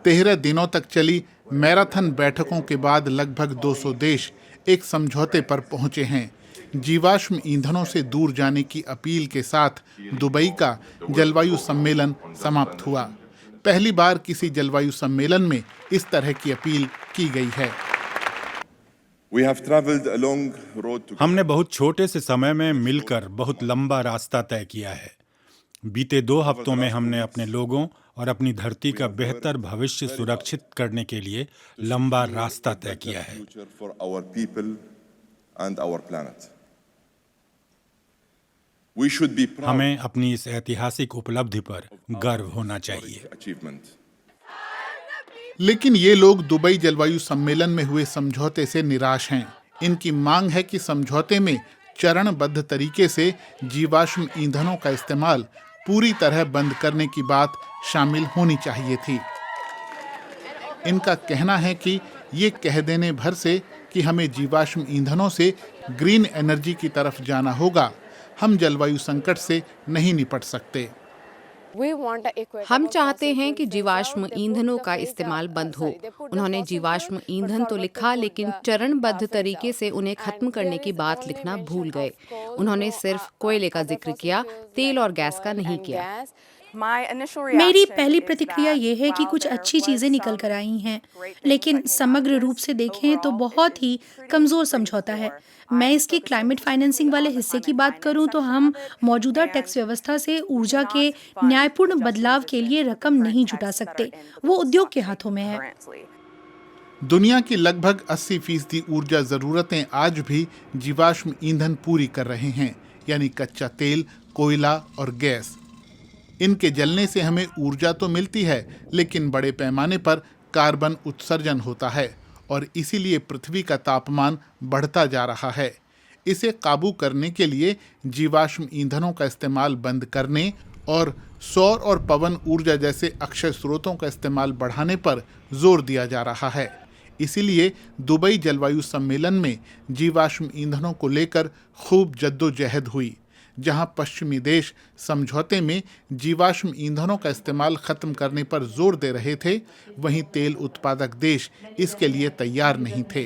13 दिनों तक चली मैराथन बैठकों के बाद लगभग 200 देश एक समझौते पर पहुंचे हैं। जीवाश्म ईंधनों से दूर जाने की अपील के साथ दुबई का जलवायु सम्मेलन समाप्त हुआ। पहली बार किसी जलवायु सम्मेलन में इस तरह की अपील की गई है। हमने बहुत छोटे से समय में मिलकर बहुत लंबा रास्ता तय किया है। बीते 2 हफ्तों में हमने अपने लोगों और अपनी धरती का बेहतर भविष्य सुरक्षित करने के लिए लंबा रास्ता तय किया है। हमें अपनी इस ऐतिहासिक उपलब्धि पर गर्व होना चाहिए। लेकिन ये लोग दुबई जलवायु सम्मेलन में हुए समझौते से निराश हैं। इनकी मांग है कि समझौते में चरणबद्ध तरीके से जीवाश्म ईंधनों का इस्तेमाल पूरी तरह बंद करने की बात शामिल होनी चाहिए थी। इनका कहना है कि ये कह देने भर से कि हमें जीवाश्म ईंधनों से ग्रीन एनर्जी की तरफ जाना होगा, हम जलवायु संकट से नहीं निपट सकते। हम चाहते हैं कि जीवाश्म ईंधनों का इस्तेमाल बंद हो। उन्होंने जीवाश्म ईंधन तो लिखा, लेकिन चरणबद्ध तरीके से उन्हें खत्म करने की बात लिखना भूल गए। उन्होंने सिर्फ कोयले का जिक्र किया, तेल और गैस का नहीं किया। मेरी पहली प्रतिक्रिया ये है कि कुछ अच्छी चीजें निकल कर आई हैं, लेकिन समग्र रूप से देखें तो बहुत ही कमजोर समझौता है। मैं इसके क्लाइमेट फाइनेंसिंग वाले हिस्से की बात करूं तो हम मौजूदा टैक्स व्यवस्था से ऊर्जा के न्यायपूर्ण बदलाव के लिए रकम नहीं जुटा सकते। वो उद्योग के हाथों में है। दुनिया की लगभग 80% ऊर्जा जरूरतें आज भी जीवाश्म ईंधन पूरी कर रहे हैं, यानी कच्चा तेल, कोयला और गैस। इनके जलने से हमें ऊर्जा तो मिलती है, लेकिन बड़े पैमाने पर कार्बन उत्सर्जन होता है और इसीलिए पृथ्वी का तापमान बढ़ता जा रहा है। इसे काबू करने के लिए जीवाश्म ईंधनों का इस्तेमाल बंद करने और सौर और पवन ऊर्जा जैसे अक्षय स्रोतों का इस्तेमाल बढ़ाने पर जोर दिया जा रहा है। इसीलिए दुबई जलवायु सम्मेलन में जीवाश्म ईंधनों को लेकर खूब जद्दोजहद हुई। जहां पश्चिमी देश समझौते में जीवाश्म ईंधनों का इस्तेमाल खत्म करने पर जोर दे रहे थे, वहीं तेल उत्पादक देश इसके लिए तैयार नहीं थे।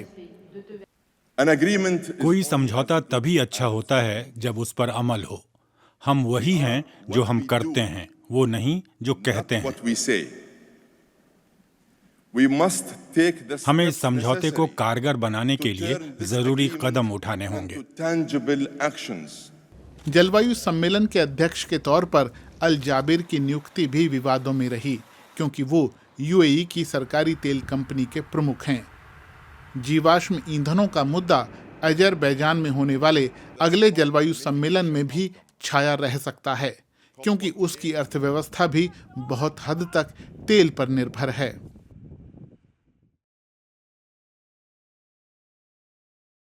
कोई समझौता तभी अच्छा होता है जब उस पर अमल हो। हम वही हैं जो हम करते हैं, वो नहीं जो कहते हैं। हमें इस समझौते को कारगर बनाने के लिए जरूरी कदम उठाने होंगे। जलवायु सम्मेलन के अध्यक्ष के तौर पर अल जाबिर की नियुक्ति भी विवादों में रही, क्योंकि वो यूएई की सरकारी तेल कंपनी के प्रमुख हैं। जीवाश्म ईंधनों का मुद्दा अजरबैजान में होने वाले अगले जलवायु सम्मेलन में भी छाया रह सकता है, क्योंकि उसकी अर्थव्यवस्था भी बहुत हद तक तेल पर निर्भर है।